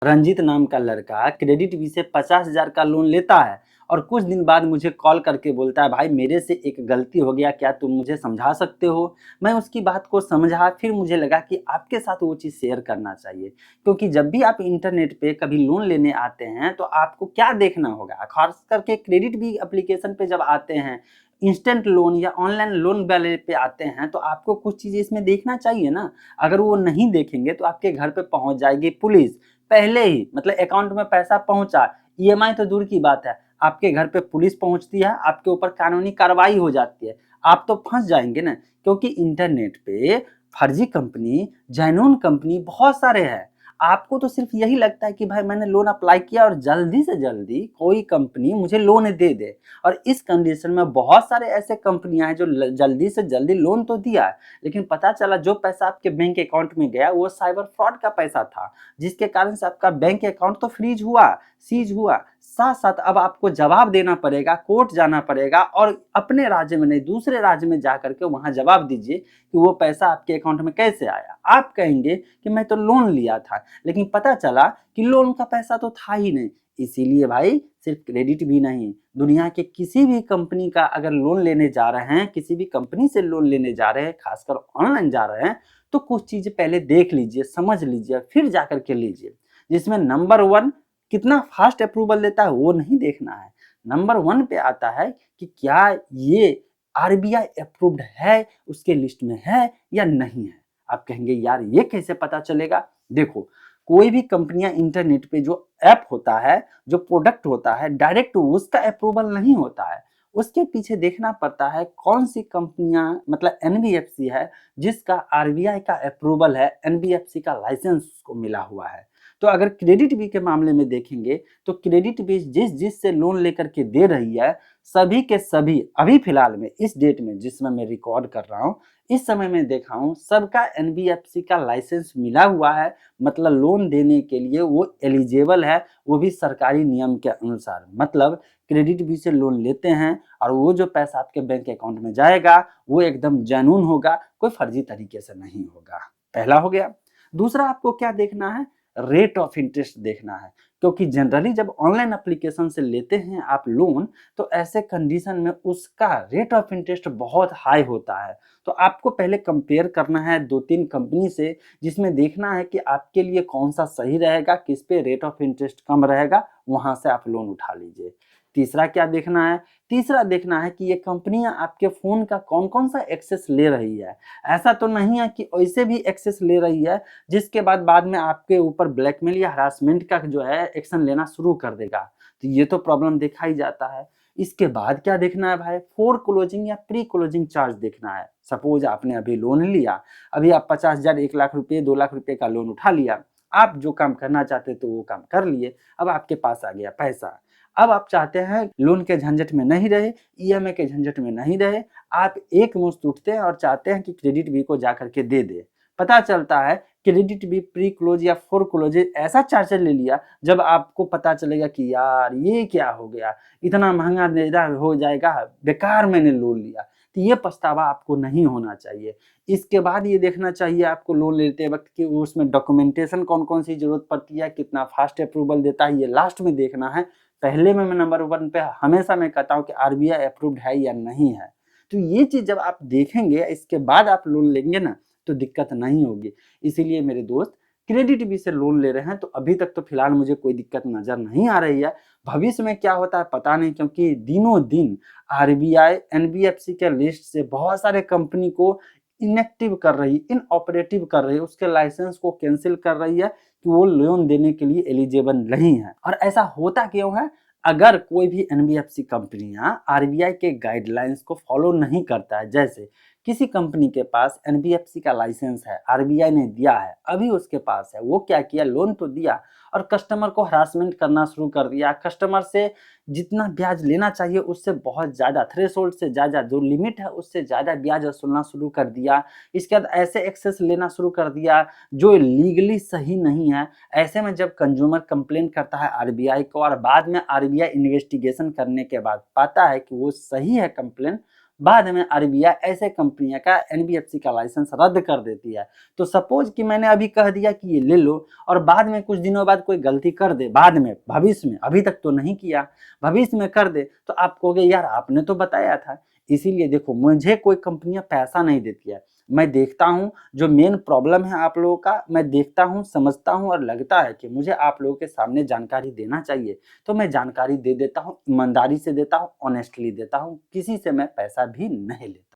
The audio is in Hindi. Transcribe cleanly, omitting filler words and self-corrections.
रंजीत नाम का लड़का क्रेडिट बी से 50,000 का लोन लेता है और कुछ दिन बाद मुझे कॉल करके बोलता है, भाई मेरे से एक गलती हो गया, क्या तुम मुझे समझा सकते हो? मैं उसकी बात को समझा, फिर मुझे लगा कि आपके साथ वो चीज़ शेयर करना चाहिए, क्योंकि जब भी आप इंटरनेट पे कभी लोन लेने आते हैं तो आपको क्या देखना होगा, खास करके क्रेडिट बी एप्लीकेशन पे जब आते हैं, इंस्टेंट लोन या ऑनलाइन लोन वाले पे आते हैं, तो आपको कुछ चीज़ें इसमें देखना चाहिए ना। अगर वो नहीं देखेंगे तो आपके घर पे पहुंच जाएगी पुलिस, पहले ही मतलब अकाउंट में पैसा पहुंचा, ईएमआई तो दूर की बात है, आपके घर पे पुलिस पहुंचती है, आपके ऊपर कानूनी कार्रवाई हो जाती है, आप तो फंस जाएंगे ना। क्योंकि इंटरनेट पे फर्जी कंपनी, जेन्युइन कंपनी बहुत सारे हैं। आपको तो सिर्फ यही लगता है कि भाई मैंने लोन अप्लाई किया और जल्दी से जल्दी कोई कंपनी मुझे लोन दे दे, और इस कंडीशन में बहुत सारे ऐसे कंपनियां हैं जो जल्दी से जल्दी लोन तो दिया है, लेकिन पता चला जो पैसा आपके बैंक अकाउंट में गया वो साइबर फ्रॉड का पैसा था, जिसके कारण से आपका बैंक अकाउंट तो फ्रीज हुआ, सीज हुआ, साथ साथ अब आपको जवाब देना पड़ेगा, कोर्ट जाना पड़ेगा, और अपने राज्य में नहीं दूसरे राज्य में जा करके वहां जवाब दीजिए कि वो पैसा आपके अकाउंट में कैसे आया। आप कहेंगे कि मैं तो लोन लिया था, लेकिन पता चला कि लोन का पैसा तो था ही नहीं। इसीलिए भाई सिर्फ क्रेडिट भी नहीं, दुनिया के किसी भी कंपनी का अगर लोन लेने जा रहे हैं, किसी भी कंपनी से लोन लेने जा रहे हैं, खासकर ऑनलाइन जा रहे हैं, तो कुछ चीजें पहले देख लीजिए, समझ लीजिए, फिर जाकर के लीजिए। जिसमें नंबर वन, कितना फास्ट अप्रूवल देता है वो नहीं देखना है। नंबर वन पे आता है कि क्या ये आरबीआई अप्रूव्ड है, उसके लिस्ट में है या नहीं है। आप कहेंगे यार ये कैसे पता चलेगा? देखो, कोई भी कंपनियां इंटरनेट पे जो ऐप होता है, जो प्रोडक्ट होता है, डायरेक्ट उसका अप्रूवल नहीं होता है, उसके पीछे देखना पड़ता है कौन सी कंपनियां, मतलब एनबीएफसी है जिसका आरबीआई का अप्रूवल है, एनबीएफसी का लाइसेंस को मिला हुआ है। तो अगर क्रेडिट बी के मामले में देखेंगे तो क्रेडिट बी जिस जिस से लोन लेकर के दे रही है, सभी के सभी अभी फिलहाल में इस डेट में जिसमें मैं रिकॉर्ड कर रहा हूँ, इस समय में देखा हूँ सबका एनबीएफसी का लाइसेंस मिला हुआ है, मतलब लोन देने के लिए वो एलिजिबल है, वो भी सरकारी नियम के अनुसार। मतलब क्रेडिट बी से लोन लेते हैं और वो जो पैसा आपके बैंक अकाउंट में जाएगा वो एकदम जेन्युइन होगा, कोई फर्जी तरीके से नहीं होगा। पहला हो गया। दूसरा आपको क्या देखना है? रेट ऑफ इंटरेस्ट देखना है, क्योंकि जनरली जब ऑनलाइन एप्लीकेशन से लेते हैं आप लोन, तो ऐसे कंडीशन में उसका रेट ऑफ इंटरेस्ट बहुत हाई होता है। तो आपको पहले कंपेयर करना है दो तीन कंपनी से, जिसमें देखना है कि आपके लिए कौन सा सही रहेगा, किस पे रेट ऑफ इंटरेस्ट कम रहेगा, वहां से आप लोन उठा लीजिए। तीसरा क्या देखना है? तीसरा देखना है कि ये कंपनियां आपके फोन का कौन कौन सा एक्सेस ले रही है। ऐसा तो नहीं है कि ऐसे भी एक्सेस ले रही है जिसके बाद में आपके ऊपर ब्लैकमेल या हरासमेंट का जो है एक्शन लेना शुरू कर देगा। तो ये तो प्रॉब्लम देखा ही जाता है। इसके बाद क्या देखना है भाई? फोर क्लोजिंग या प्री क्लोजिंग चार्ज देखना है। सपोज आपने अभी लोन लिया, अभी आप 50,000, 1 लाख रुपए, 2 लाख रुपए का लोन उठा लिया, आप जो काम करना चाहते तो वो काम कर लिए, अब आपके पास आ गया पैसा। अब आप चाहते हैं लोन के झंझट में नहीं रहे, ईएमआई के झंझट में नहीं रहे, आप एक मुश्त उठते हैं और चाहते हैं कि क्रेडिट बी को जा करके दे दे। पता चलता है क्रेडिट बी प्री क्लोज या फोर क्लोज ऐसा चार्जर ले लिया, जब आपको पता चलेगा कि यार ये क्या हो गया, इतना महंगा देना हो जाएगा, बेकार मैंने लोन लिया। तो ये पछतावा आपको नहीं होना चाहिए। इसके बाद ये देखना चाहिए आपको लोन लेते वक्त कि उसमें डॉक्यूमेंटेशन कौन कौन सी जरूरत पड़ती है, कितना फास्ट अप्रूवल देता है, ये लास्ट में देखना है। पहले में मैं नंबर वन पे हमेशा मैं कहता हूँ कि आरबीआई अप्रूव्ड है या नहीं है। तो ये चीज जब आप देखेंगे, इसके बाद आप लोन लेंगे ना, तो दिक्कत नहीं होगी। इसीलिए मेरे दोस्त, क्रेडिट बी से लोन ले रहे हैं तो अभी तक तो फिलहाल मुझे कोई दिक्कत नजर नहीं आ रही है। भविष्य में क्या होता है पता नहीं, क्योंकि दिनों दिन आरबीआई एनबीएफसी के लिस्ट से बहुत सारे कंपनी को इनएक्टिव कर रही, इनऑपरेटिव कर रही है, उसके लाइसेंस को कैंसिल कर रही है कि वो लोन देने के लिए एलिजिबल नहीं है। और ऐसा होता क्यों है? अगर कोई भी एनबीएफसी कंपनियां आरबीआई के गाइडलाइंस को फॉलो नहीं करता है, जैसे किसी कंपनी के पास एनबीएफसी का लाइसेंस है, आरबीआई ने दिया है, अभी उसके पास है, वो क्या किया, लोन तो दिया और कस्टमर को हरासमेंट करना शुरू कर दिया, कस्टमर से जितना ब्याज लेना चाहिए उससे बहुत ज़्यादा, थ्रेशोल्ड से ज़्यादा, जो लिमिट है उससे ज़्यादा ब्याज वसूलना शुरू कर दिया। इसके बाद ऐसे एक्सेस लेना शुरू कर दिया जो लीगली सही नहीं है। ऐसे में जब कंज्यूमर कंप्लेन करता है आरबीआई को और बाद में आरबीआई इन्वेस्टिगेशन करने के बाद पाता है कि वो सही है कंप्लेन, बाद में आरबीआई ऐसे कंपनियां का एनबीएफसी का लाइसेंस रद्द कर देती है। तो सपोज कि मैंने अभी कह दिया कि ये ले लो और बाद में कुछ दिनों बाद कोई गलती कर दे, बाद में भविष्य में, अभी तक तो नहीं किया, भविष्य में कर दे, तो आप कहोगे यार आपने तो बताया था। इसीलिए देखो, मुझे कोई कंपनियां पैसा नहीं देती है, मैं देखता हूँ जो मेन प्रॉब्लम है आप लोगों का, मैं देखता हूँ, समझता हूँ और लगता है कि मुझे आप लोगों के सामने जानकारी देना चाहिए, तो मैं जानकारी दे देता हूँ, ईमानदारी से देता हूँ, ऑनेस्टली देता हूँ, किसी से मैं पैसा भी नहीं लेता।